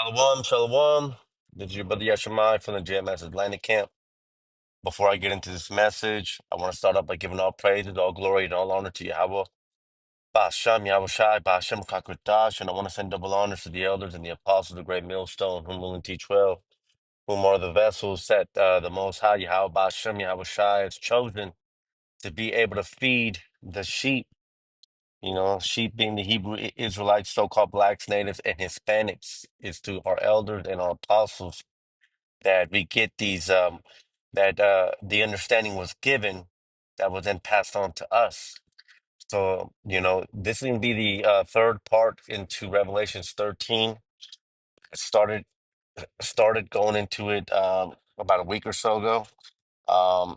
Shalom, shalom. This is your brother Yashimai from the JMS Atlantic Camp. Before I get into this message, I want to start off by giving all praises, all glory, and all honor to Yahweh. Ba'ashem, Yahweh Shai, Ba'ashem Kakratash, and I want to send double honors to the elders and the apostles of the great millstone, whom will and teach well, whom are the vessels that the Most High, Yahweh Ba'ashem, Yahweh Shai, has chosen to be able to feed the sheep. You know, sheep being the Hebrew Israelites, so-called blacks, natives, and Hispanics, is to our elders and our apostles that we get these that the understanding was given that was then passed on to us. So, this is going to be the third part into Revelations 13. I started going into it about a week or so ago.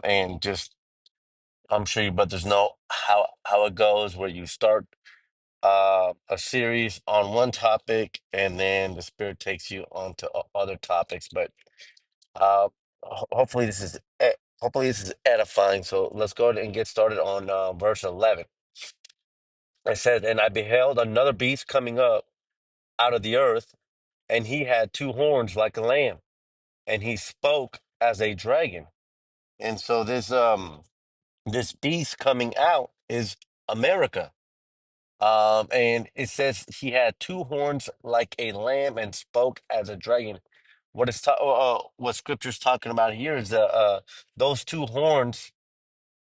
And just I'm sure you brothers know how it goes, where you start a series on one topic and then the spirit takes you on to other topics. But Uh, hopefully this is edifying. So let's go ahead and get started on verse 11. It says, "And I beheld another beast coming up out of the earth, and he had two horns like a lamb, and he spoke as a dragon." And so this beast coming out is America. And it says he had two horns like a lamb and spoke as a dragon. What scripture's talking about here is those two horns.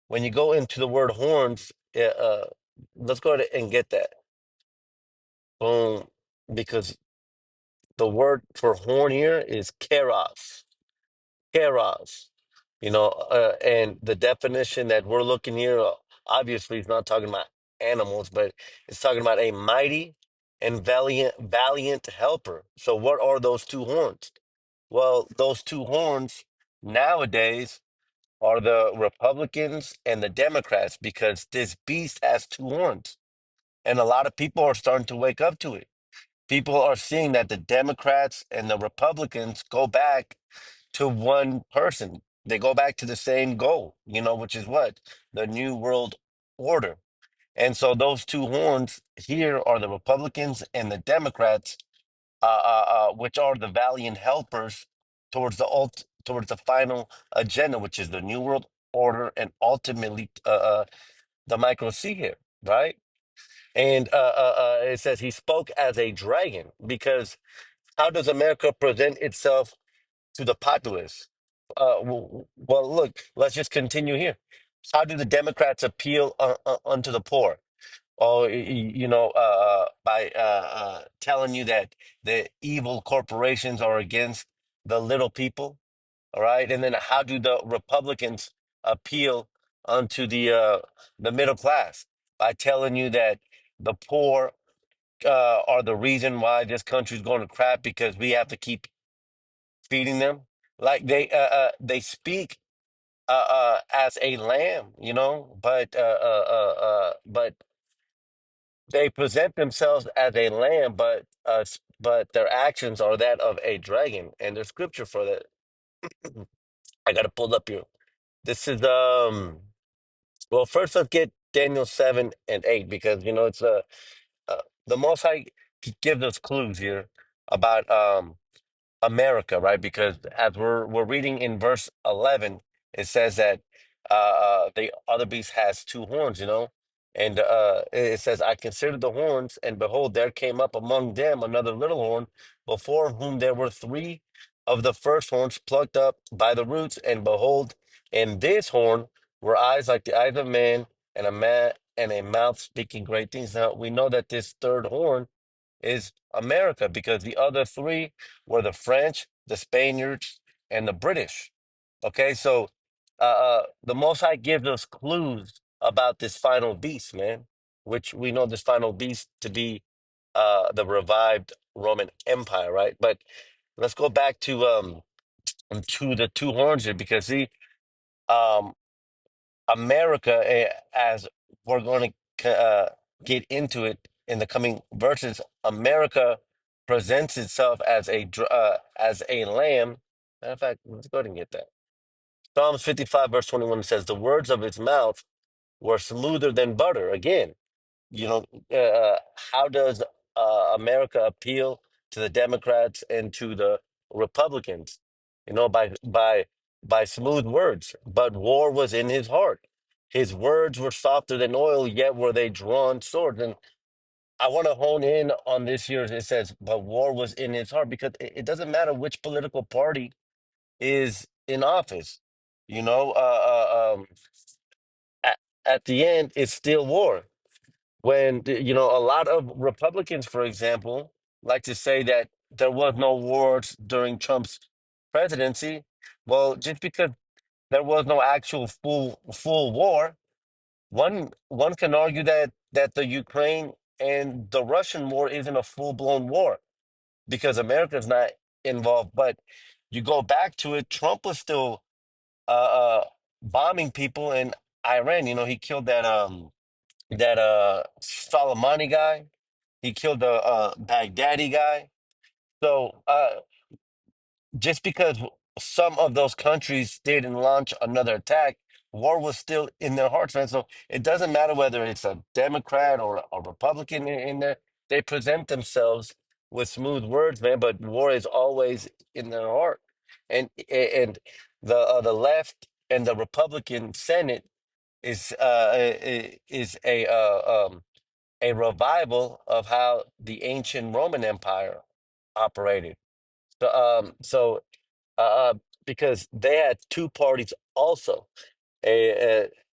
When you go into the word horns, let's go ahead and get that. Boom. Because the word for horn here is keros. Keros. And the definition that we're looking here, obviously, it's not talking about animals, but it's talking about a mighty and valiant helper. So, what are those two horns? Well, those two horns nowadays are the Republicans and the Democrats because this beast has two horns. And a lot of people are starting to wake up to it. People are seeing that the Democrats and the Republicans go back to one person. They go back to the same goal, which is what? The New World Order. And so those two horns here are the Republicans and the Democrats, which are the valiant helpers towards the final agenda, which is the New World Order and ultimately the micro C here, right? And it says he spoke as a dragon because how does America present itself to the populace? Well, look, let's just continue here. How do the Democrats appeal unto the poor? Oh, by telling you that the evil corporations are against the little people, all right? And then how do the Republicans appeal unto the middle class? By telling you that the poor are the reason why this country's going to crap because we have to keep feeding them. Like they speak as a lamb, but they present themselves as a lamb, but their actions are that of a dragon. And there's scripture for that. I got to pull up here. This is well, first let's get Daniel 7 and 8 because it's the Most High gives us clues here about America, right? Because as we're reading in verse 11, it says that the other beast has two horns, and it says, "I considered the horns, and behold, there came up among them another little horn, before whom there were three of the first horns plucked up by the roots, and behold, in this horn were eyes like the eyes of man, and a mouth speaking great things." Now we know that this third horn is America because the other three were the French, the Spaniards, and the British. Okay, so the Most High gives us clues about this final beast, man, which we know this final beast to be the revived Roman Empire, right? But let's go back to the two horns here because see, um, America, as we're going to get into it in the coming verses, America presents itself as a lamb. Matter of fact, let's go ahead and get that. Psalms 55 verse 21 says, "The words of his mouth were smoother than butter." Again, you know, how does America appeal to the Democrats and to the Republicans, by smooth words. But war was in his heart. His words were softer than oil, yet were they drawn swords. And I want to hone in on this here. It says, but war was in his heart, because it doesn't matter which political party is in office. You know, at, at the end, it's still war. A lot of Republicans, for example, like to say that there was no wars during Trump's presidency. Well, just because there was no actual full war, one can argue that the Ukraine and the Russian war isn't a full blown war because America's not involved. But you go back to it, Trump was still uh, uh, bombing people in Iran. You know, he killed that Soleimani guy. He killed the Baghdadi guy. So just because some of those countries didn't launch another attack, war was still in their hearts, man. So it doesn't matter whether it's a Democrat or a Republican in there. They present themselves with smooth words, man, but war is always in their heart. And the left and the Republican Senate is a revival of how the ancient Roman Empire operated. So uh, because they had two parties also.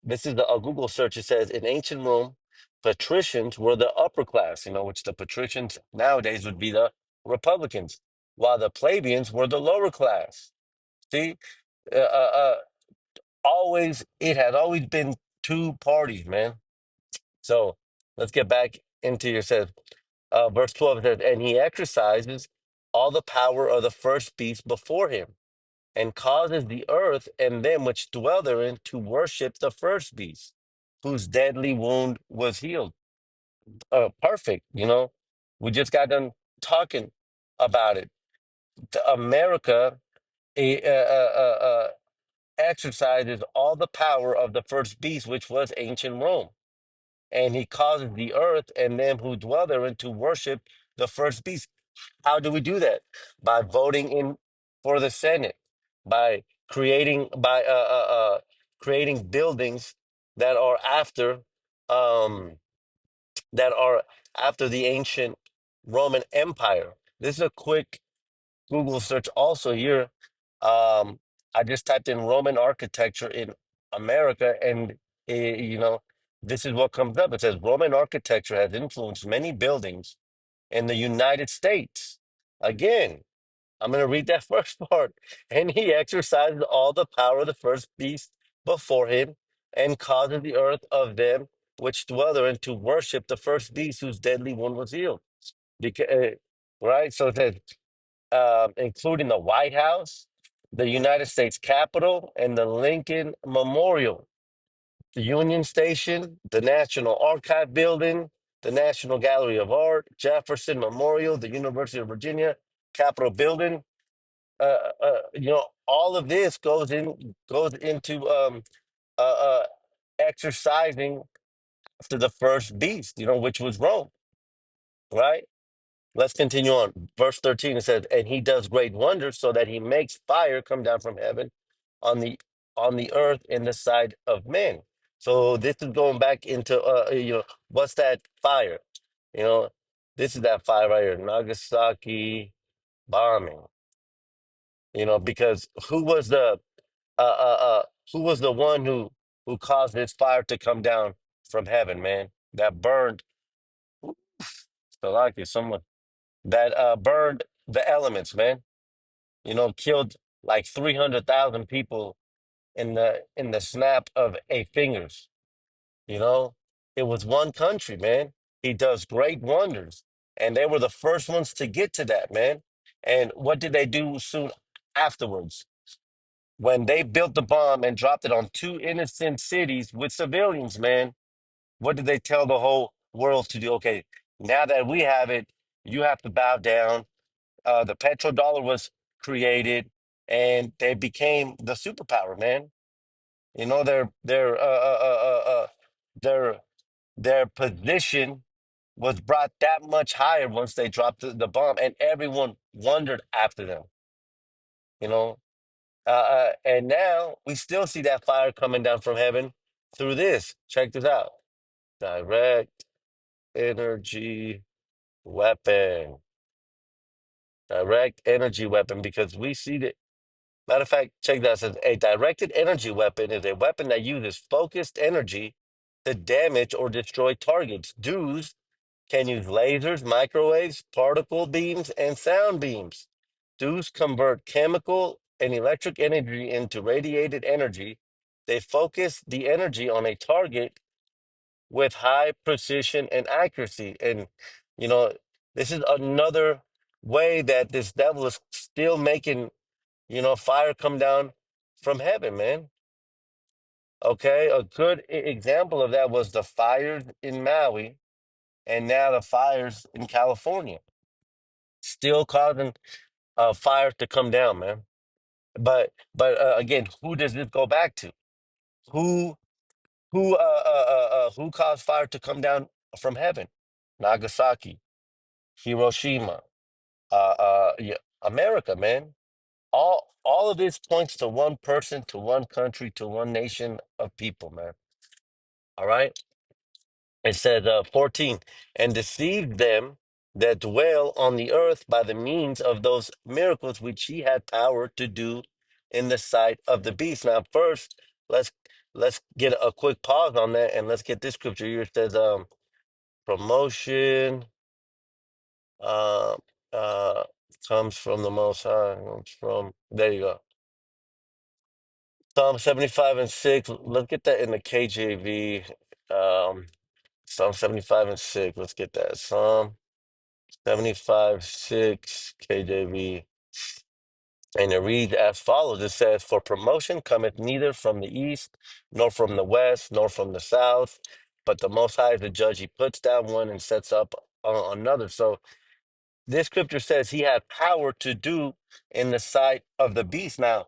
This is a Google search. It says in ancient Rome, patricians were the upper class, which the patricians nowadays would be the Republicans, while the plebeians were the lower class. See, uh, uh, uh, it has always been two parties, man. So let's get back into your says, verse 12 says, and he exercises all the power of the first beast before him and causes the earth and them which dwell therein to worship the first beast, whose deadly wound was healed. Perfect. We just got done talking about it. America eh, exercises all the power of the first beast, which was ancient Rome. And he causes the earth and them who dwell therein to worship the first beast. How do we do that? By voting in for the Senate, by creating buildings that are um, after the ancient Roman Empire. This is a quick Google search also here. I just typed in Roman architecture in America, and this is what comes up. It says Roman architecture has influenced many buildings in the United States. Again, I'm going to read that first part. And he exercises all the power of the first beast before him and causes the earth of them which dwell therein to worship the first beast whose deadly wound was healed. Right? So it says, including the White House, the United States Capitol, and the Lincoln Memorial, the Union Station, the National Archive Building, the National Gallery of Art, Jefferson Memorial, the University of Virginia Capitol Building. All of this goes into uh, uh, exercising after the first beast, which was Rome, right? Let's continue on. Verse 13, it says, and he does great wonders so that he makes fire come down from heaven on the earth in the sight of men. So this is going back into what's that fire? You know, this is that fire right here, Nagasaki bombing. Because uh uh uh who was the one who caused this fire to come down from heaven, man? That burned so like it, someone that burned the elements, man. Killed like 300,000 people in the snap of eight fingers. You know, it was one country, man. He does great wonders, and they were the first ones to get to that, man. And what did they do soon afterwards? When they built the bomb and dropped it on two innocent cities with civilians, man, what did they tell the whole world to do? Okay, now that we have it, you have to bow down. The petrodollar was created, and they became the superpower, man. Their their position. was brought that much higher once they dropped the bomb, and everyone wondered after them. You know, and now we still see that fire coming down from heaven through this. Check this out: direct energy weapon, direct energy weapon, because we see that. Matter of fact, check that. It says a directed energy weapon is a weapon that uses focused energy to damage or destroy targets. DEWs can use lasers, microwaves, particle beams, and sound beams. DEWs convert chemical and electric energy into radiated energy. They focus the energy on a target with high precision and accuracy. And, you know, this is another way that this devil is still making, fire come down from heaven, man. Okay. A good example of that was the fires in Maui and now the fires in California, still causing fire to come down, man. But again, who does this go back to? Who who caused fire to come down from heaven? Nagasaki, Hiroshima, yeah, America, man. All of this points to one person, to one country, to one nation of people, man. All right. It says 14, and deceived them that dwell on the earth by the means of those miracles which he had power to do in the sight of the beast. Now, first, let's let's get a quick pause on that, and let's get this scripture here. It says promotion uh, uh, comes from the Most High. Comes from, there you go. Psalm 75 and 6. Let's get that in the KJV. Um, Psalm 75 and 6. Let's get that. Psalm 75, 6, KJV. And it reads as follows. It says, for promotion cometh neither from the east, nor from the west, nor from the south, but the Most High is the judge. He puts down one and sets up another. So this scripture says he had power to do in the sight of the beast. Now,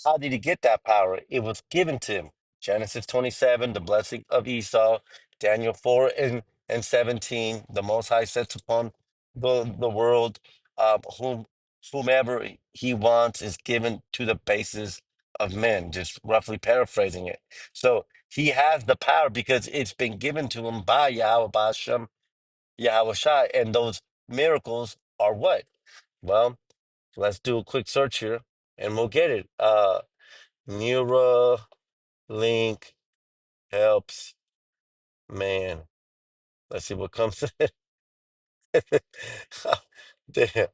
how did he get that power? It was given to him. Genesis 27, the blessing of Esau. Daniel 4 and 17, the Most High sets upon the world, whomever he wants is given to the basis of men, just roughly paraphrasing it. So he has the power because it's been given to him by Yahweh Bashem, Yahweh Shai, and those miracles are what? Well, let's do a quick search here and we'll get it. Neuralink helps man. Let's see what comes. Damn.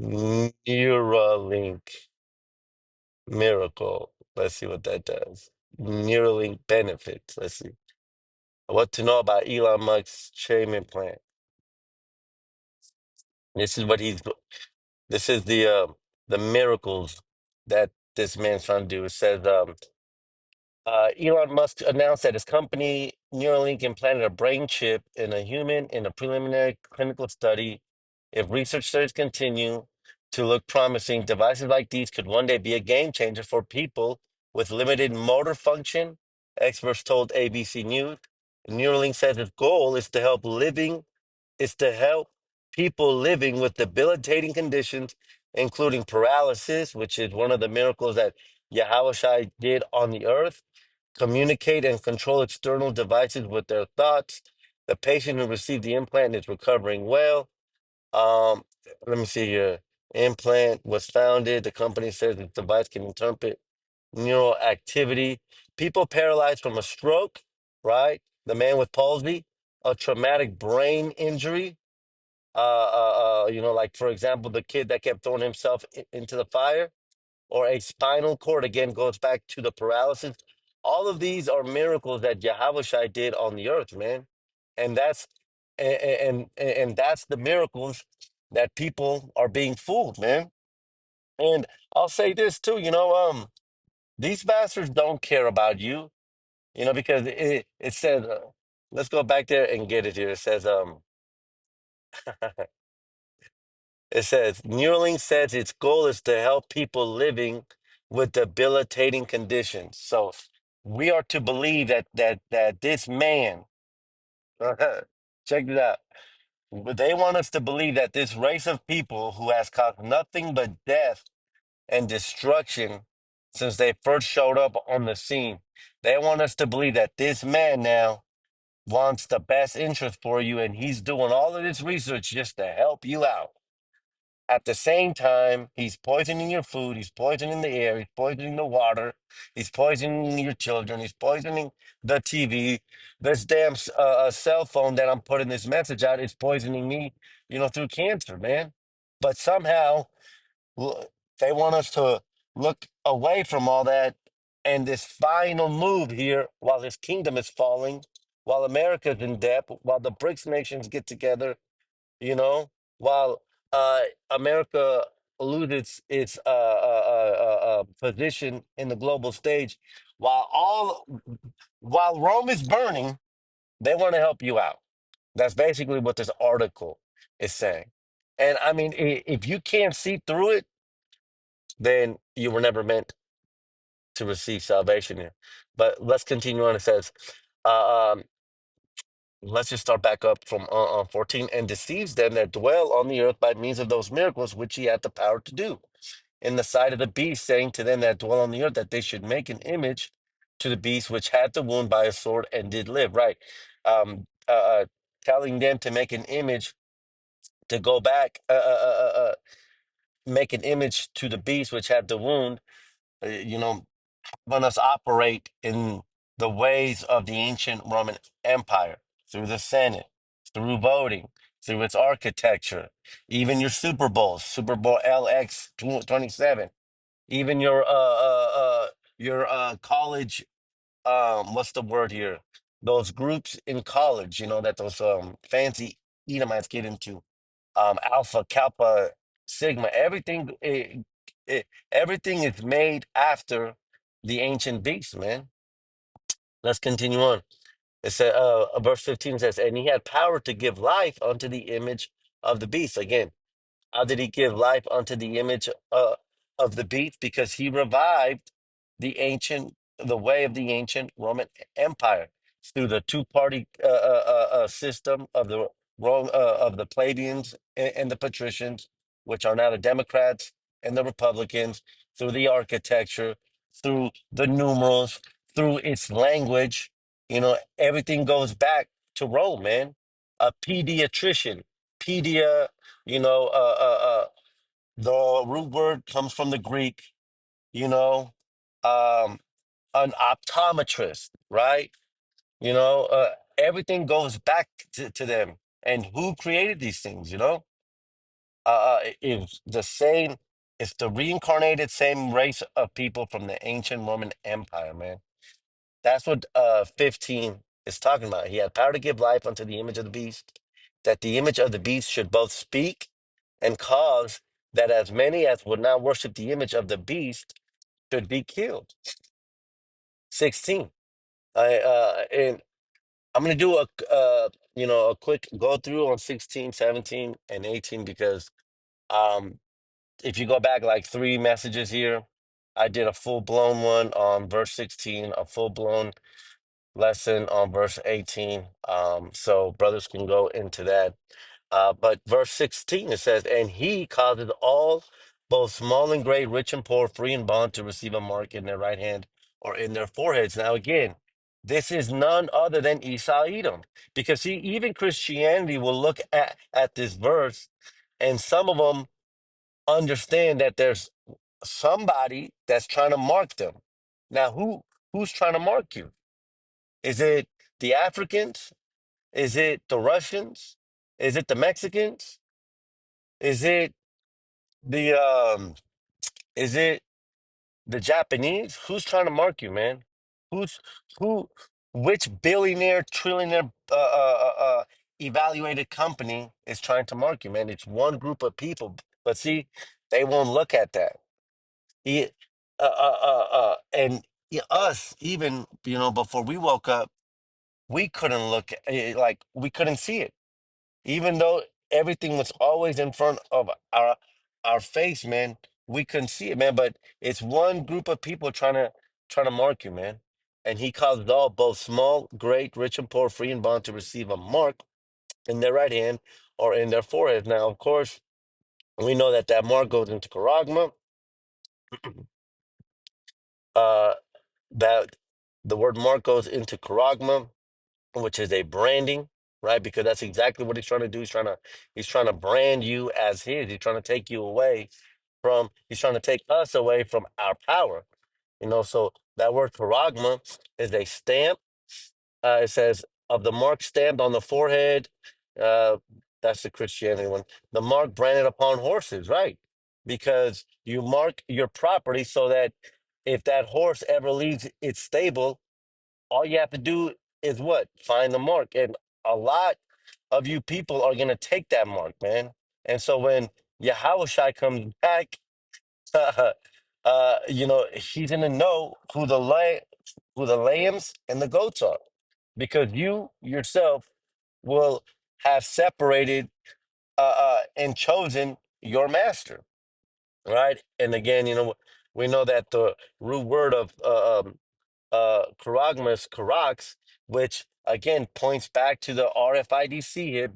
Neuralink miracle. Let's see what that does. Neuralink benefits. Let's see. What to know about Elon Musk's treatment plan. This is what he's. This is the miracles that this man's trying to do. It says Elon Musk announced that his company Neuralink implanted a brain chip in a human in a preliminary clinical study. If research studies continue to look promising, devices like these could one day be a game changer for people with limited motor function, experts told ABC News. Neuralink says its goal is to help people living with debilitating conditions, including paralysis, which is one of the miracles that Yahweh Shai did on the earth, communicate and control external devices with their thoughts. The patient who received the implant is recovering well. Um, Let me see here. Implant was founded. The company says the device can interpret neural activity. People paralyzed from a stroke, right? The man with palsy, a traumatic brain injury. Like for example, the kid that kept throwing himself into the fire, or a spinal cord, again, goes back to the paralysis. All of these are miracles that Yahweh Shai did on the earth, man. And that's the miracles that people are being fooled, man. And I'll say this too, these bastards don't care about you, because it says, let's go back there and get it here. It says, it says Neuralink says its goal is to help people living with debilitating conditions. So we are to believe that this man, check it out. They want us to believe that this race of people who has caused nothing but death and destruction since they first showed up on the scene. They want us to believe that this man now wants the best interest for you, and he's doing all of this research just to help you out. At the same time, he's poisoning your food, he's poisoning the air, he's poisoning the water, he's poisoning your children, he's poisoning the TV. This damn cell phone that I'm putting this message out is poisoning me, through cancer, man. But somehow l- they want us to look away from all that. And this final move here, while his kingdom is falling, while America's in debt, while the BRICS nations get together, you know, while uh, America loses its position in the global stage, while Rome is burning, they want to help you out. That's basically what this article is saying. And I mean, if you can't see through it, then you were never meant to receive salvation here. But let's continue on. It says, uh, um, let's just start back up from 14, and deceives them that dwell on the earth by means of those miracles which he had the power to do in the sight of the beast, saying to them that dwell on the earth that they should make an image to the beast which had the wound by a sword and did live. Right. Um, uh, uh, Telling them to make an image, to go back, make an image to the beast which had the wound, you know, let us operate in the ways of the ancient Roman Empire through the Senate, through voting, through its architecture, even your Super Bowls, Super Bowl LX 27, even your college, what's the word here? Those groups in college, that those fancy Edomites get into, Alpha, Kappa, Sigma, everything is made after the ancient beast, man. Let's continue on. It said, verse 15 says, and he had power to give life unto the image of the beast. Again, how did he give life unto the image of the beast? Because he revived the way of the ancient Roman Empire through the two-party system of the of the plebeians and the patricians, which are now the Democrats and the Republicans, through the architecture, through the numerals, through its language. Everything goes back to Rome, man. A pediatrician, pedia. The root word comes from the Greek, you know, um, an optometrist, right? You know, uh, Everything goes back to them. And who created these things, it's the same, it's the reincarnated same race of people from the ancient Roman Empire, man. That's what 15 is talking about. He had power to give life unto the image of the beast, that the image of the beast should both speak and cause that as many as would not worship the image of the beast should be killed. 16. And I'm gonna do a quick go through on 16, 17, and 18 because um if you go back like three messages here, I did a full blown one on verse 16, a full blown lesson on verse 18. So brothers can go into that. But verse 16, it says, and he causes all, both small and great, rich and poor, free and bond, to receive a mark in their right hand or in their foreheads. Now, again, this is none other than Esau Edom. Because see, even Christianity will look at this verse, and some of them understand that there's somebody that's trying to mark them. Now, who's trying to mark you? Is it the Africans? Is it the Russians? Is it the Mexicans? Is it the is it the Japanese? Who's trying to mark you, man? Who's who which billionaire, trillionaire evaluated company is trying to mark you, man? It's one group of people. But see, they won't look at that. He, and yeah, us, even, before we woke up, we couldn't look like we couldn't see it, even though everything was always in front of our face, man. We couldn't see it, man. But it's one group of people trying to mark you, man. And he caused all, both small, great, rich and poor, free and bond, to receive a mark in their right hand or in their foreheads. Now, of course, we know that that mark goes into charagma. Uh, that the word mark goes into charagma, which is a branding, right? Because that's exactly what he's trying to do. He's trying to brand you as his. He's trying to take you away from. He's trying to take us away from our power. So that word charagma is a stamp. It says of the mark stamped on the forehead. Uh, that's the Christianity one. The mark branded upon horses, right? Because you mark your property so that if that horse ever leaves its stable, all you have to do is what? Find the mark. And a lot of you people are going to take that mark, man. And so when Yahushua comes back, he's going to know who the lambs and the goats are, because you yourself will have separated and chosen your master, right? And again, we know that the root word of charagmas, karax, which again points back to the RFIDC here,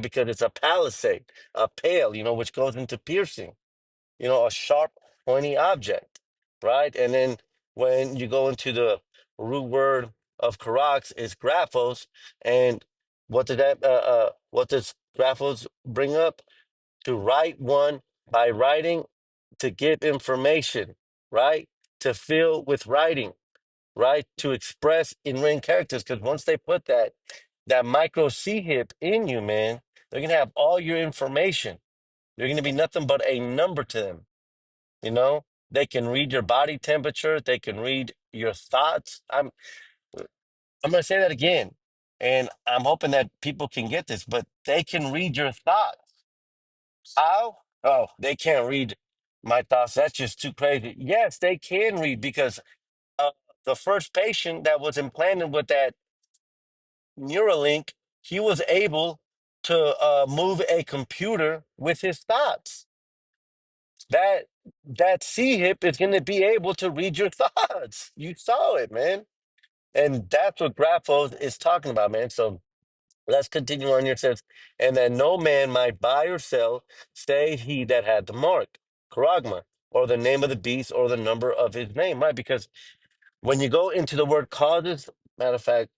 because it's a palisade, a pale, which goes into piercing, a sharp, pointy object, right? And then when you go into the root word of karax is graphos, and what does graphos bring up? To write one by writing, to give information, right? To fill with writing, right? To express in written characters. Because once they put that micro C hip in you, man, they're gonna have all your information. You're gonna be nothing but a number to them. You know, they can read your body temperature. They can read your thoughts. I'm gonna say that again, and I'm hoping that people can get this. But they can read your thoughts. How? Oh, they can't read my thoughts. That's just too crazy. Yes, they can read, because uh, the first patient that was implanted with that Neuralink, he was able to move a computer with his thoughts. That that C hip is going to be able to read your thoughts. You saw it, man, and that's what Graphos is talking about, man. So let's continue on here. It says, and that no man might buy or sell, save he that had the mark, charagma, or the name of the beast, or the number of his name, right? Because when you go into the word causes, matter of fact,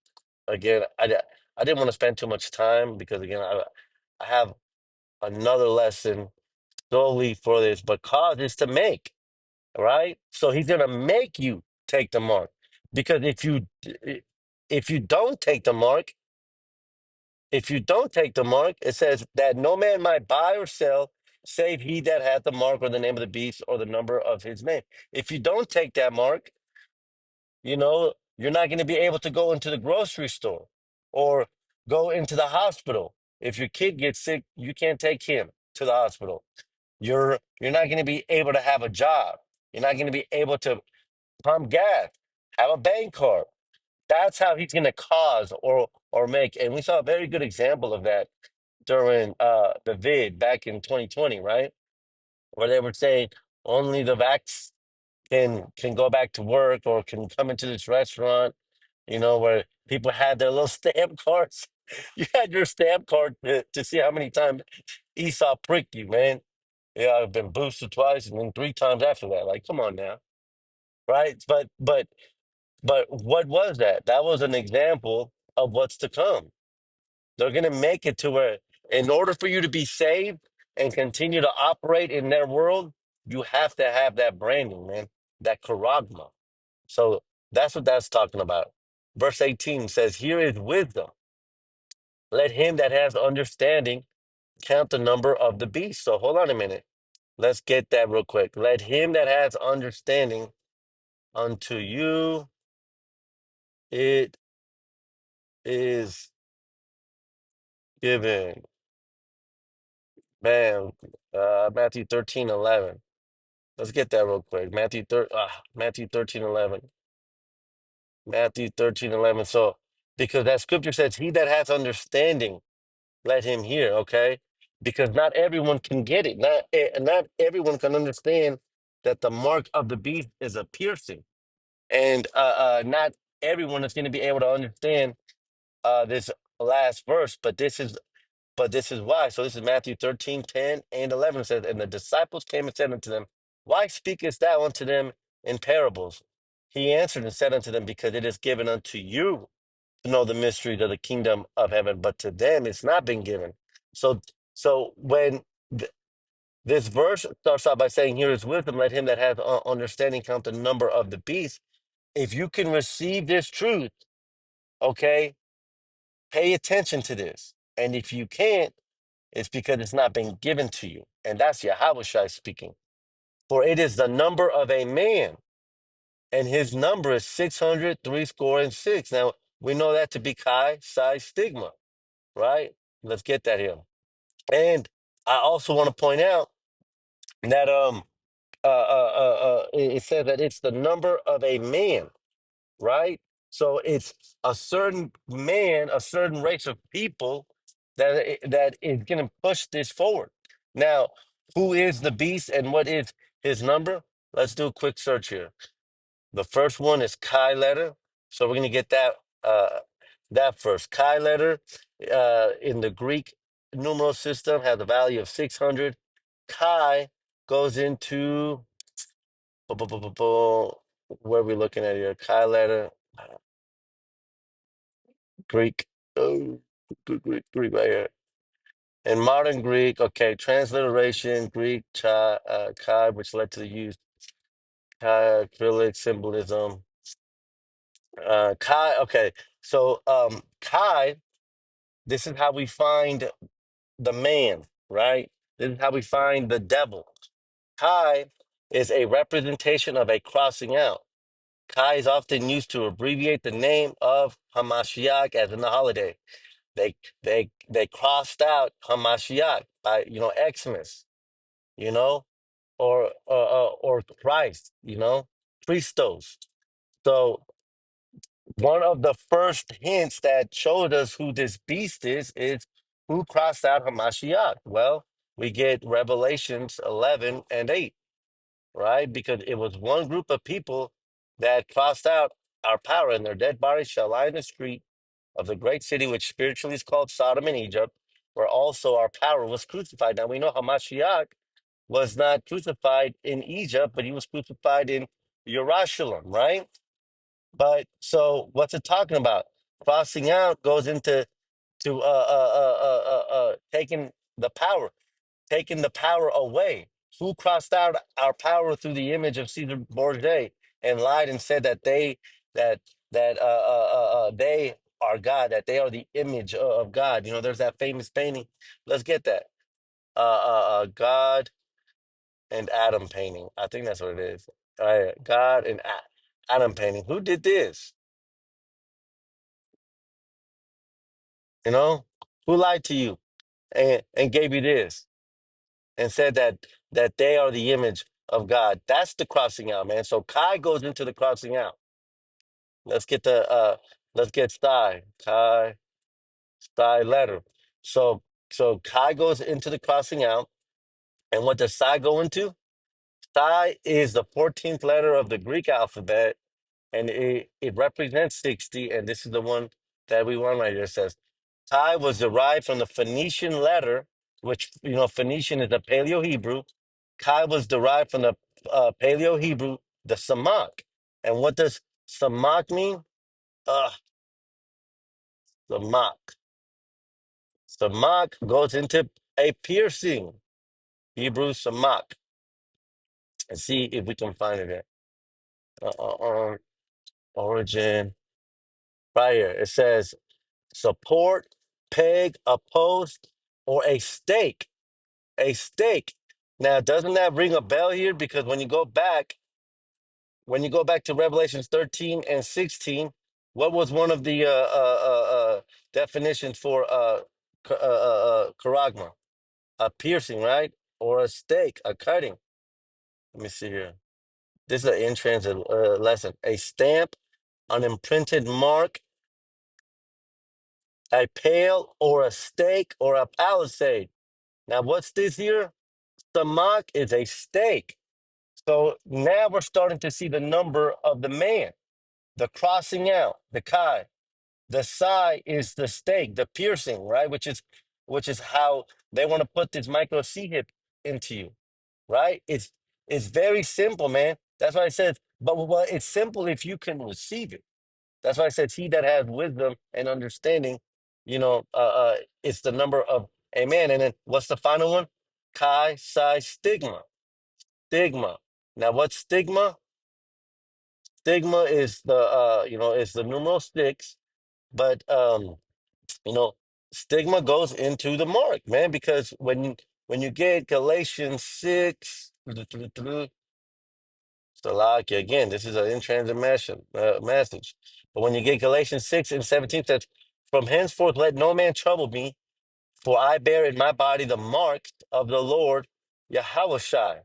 again, I didn't want to spend too much time, because again, I have another lesson solely for this, but cause is to make, right? So he's gonna make you take the mark, because if you don't take the mark, it says that no man might buy or sell, save he that hath the mark, or the name of the beast, or the number of his name. If you don't take that mark, you're not going to be able to go into the grocery store or go into the hospital. If your kid gets sick, you can't take him to the hospital. You're not going to be able to have a job. You're not going to be able to pump gas, have a bank card. That's how he's going to cause or make. And we saw a very good example of that during the vid back in 2020, right? Where they were saying only the vax can go back to work or can come into this restaurant, where people had their little stamp cards. You had your stamp card to see how many times Esau pricked you, man. Yeah, I've been boosted twice and then three times after that. Like, come on now, right? But what was that? That was an example of what's to come. They're gonna make it to where, in order for you to be saved and continue to operate in their world, you have to have that branding, man, that charagma. So that's what that's talking about. Verse 18 says, here is wisdom. Let him that has understanding count the number of the beast. So hold on a minute. Let's get that real quick. Let him that has understanding, unto you it is given. Bam. Matthew 13:11. Let's get that real quick. Matthew 13:11. Matthew 13:11. So, because that scripture says, he that has understanding, let him hear, okay? Because not everyone can get it. Not everyone can understand that the mark of the beast is a piercing. And not everyone is going to be able to understand this last verse, But this is why. So this is Matthew 13, 10, and 11. It says, and the disciples came and said unto them, why speakest thou unto them in parables? He answered and said unto them, because it is given unto you to know the mysteries of the kingdom of heaven, but to them it's not been given. So, so when this verse starts out by saying, here is wisdom, let him that hath understanding count the number of the beast. If you can receive this truth, okay, pay attention to this. And if you can't, it's because it's not been given to you. And that's Yahweh Shai speaking. For it is the number of a man, and his number is 600 Now, we know that to be Chi Psi Stigma, right? Let's get that here. And I also want to point out that it says that it's the number of a man, right? So it's a certain man, a certain race of people that is going to push this forward. Now, who is the beast and what is his number? Let's do a quick search here. The first one is Chi letter, so we're going to get that first. Chi letter in the Greek numeral system has a value of 600. Chi goes into where are we looking at here? Chi letter, Greek, oh, Greek right here. In modern Greek, okay, transliteration, Greek, chi, which led to the use, chi, acrylic symbolism. Chi, okay, so chi, this is how we find the man, right? This is how we find the devil. Chi is a representation of a crossing out. Chi is often used to abbreviate the name of Hamashiach as in the holiday. They crossed out Hamashiach by Xmas, you know, or Christ, Christos. So one of the first hints that showed us who this beast is who crossed out Hamashiach. Well, we get Revelations 11 and 8, right? Because it was one group of people that crossed out our power, and their dead bodies shall lie in the street of the great city, which spiritually is called Sodom and Egypt, where also our power was crucified. Now we know Hamashiach was not crucified in Egypt, but he was crucified in Jerusalem, right? But so what's it talking about? Crossing out goes into taking the power, taking the power away. Who crossed out our power through the image of Caesar Borgia and lied and said that that they are God, that they are the image of God. There's that famous painting. Let's get that. God and Adam painting. I think that's what it is. God and Adam painting. Who did this? You know, who lied to you and gave you this and said that they are the image of God? That's the crossing out, man. So Kai goes into the crossing out. Let's get Sty letter. So Kai goes into the crossing out, and what does Psi go into? Psi is the 14th letter of the Greek alphabet, and it represents 60, and this is the one that we want right here. It says Chi was derived from the Phoenician letter, which Phoenician is a Paleo-Hebrew. Chi was derived from the Paleo-Hebrew, the Samak. And what does Samak mean? Uh, Samak. Samak goes into a piercing. Hebrew Samak. And see if we can find it here. Origin. Right here. It says support, peg, a post, or a stake. A stake. Now, doesn't that ring a bell here? Because when you go back to Revelations 13 and 16, what was one of the definitions for charagma? A piercing, right? Or a stake, a cutting. Let me see here. This is an in-transit lesson. A stamp, an imprinted mark, a pale, or a stake, or a palisade. Now, what's this here? The mark is a stake. So now we're starting to see the number of the man, the crossing out, the Chi. The Psi is the stake, the piercing, right? Which is which is how they want to put this micro C hip into you, right? It's very simple, man. That's why I said, but well, it's simple if you can receive it. That's why I said, he that has wisdom and understanding, it's the number of amen. And then what's the final one? Chi Psi Stigma. Stigma. Now, what's stigma? Stigma is is the numeral six, but you know, stigma goes into the mark, man, because when you get Galatians 6, Salakia, again, this is an in transit message. But when you get Galatians 6 and 17 says, from henceforth let no man trouble me, for I bear in my body the marks of the Lord Yahushai.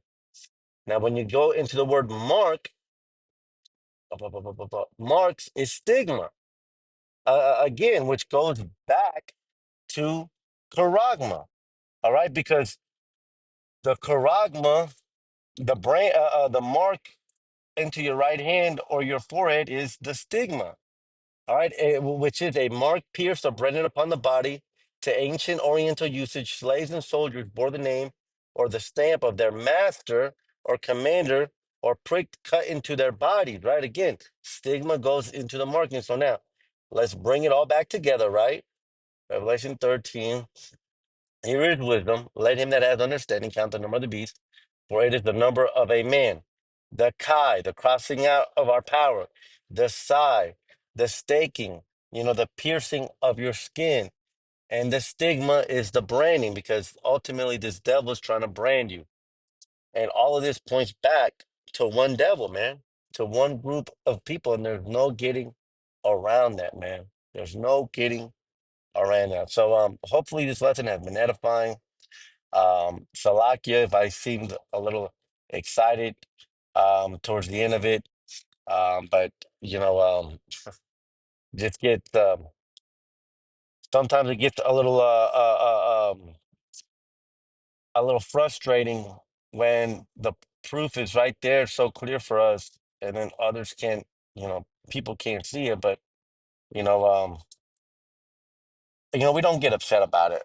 Now, when you go into the word mark, marks is stigma. Again, which goes back to charagma. All right, because the charagma, the mark into your right hand or your forehead is the stigma. All right, which is a mark pierced or branded upon the body. To ancient Oriental usage, slaves and soldiers bore the name or the stamp of their master or commander or pricked cut into their bodies. Right, again, stigma goes into the marking. So now, let's bring it all back together. Right, Revelation 13. Here is wisdom. Let him that has understanding count the number of the beast, for it is the number of a man. The Chi, the crossing out of our power. The Psi, the staking, the piercing of your skin. And the stigma is the branding, because ultimately this devil is trying to brand you. And all of this points back to one devil, man, to one group of people. And there's no getting around that, man. There's no getting around that. So hopefully this lesson has been edifying. Salakia, if I seemed a little excited towards the end of it, but just get sometimes it gets a little frustrating when the proof is right there, so clear for us, and then others can't, people can't see it. But you know, um, we don't get upset about it.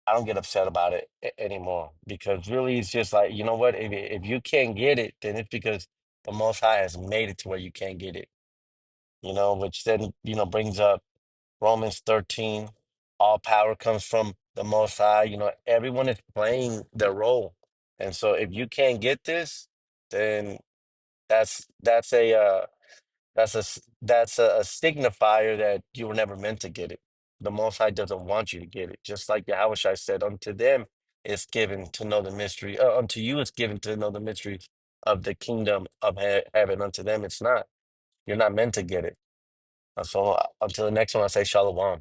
I don't get upset about it anymore, because really it's just like, you know what? If you can't get it, then it's because the Most High has made it to where you can't get it. Which then brings up Romans 13. All power comes from the Most High. Everyone is playing their role, and so if you can't get this, then that's a signifier that you were never meant to get it. The Most High doesn't want you to get it. Just like Yahushua said, unto them is given to know the mystery. Unto you is given to know the mystery of the kingdom of heaven. Unto them it's not. You're not meant to get it. So until the next one, I say shalom.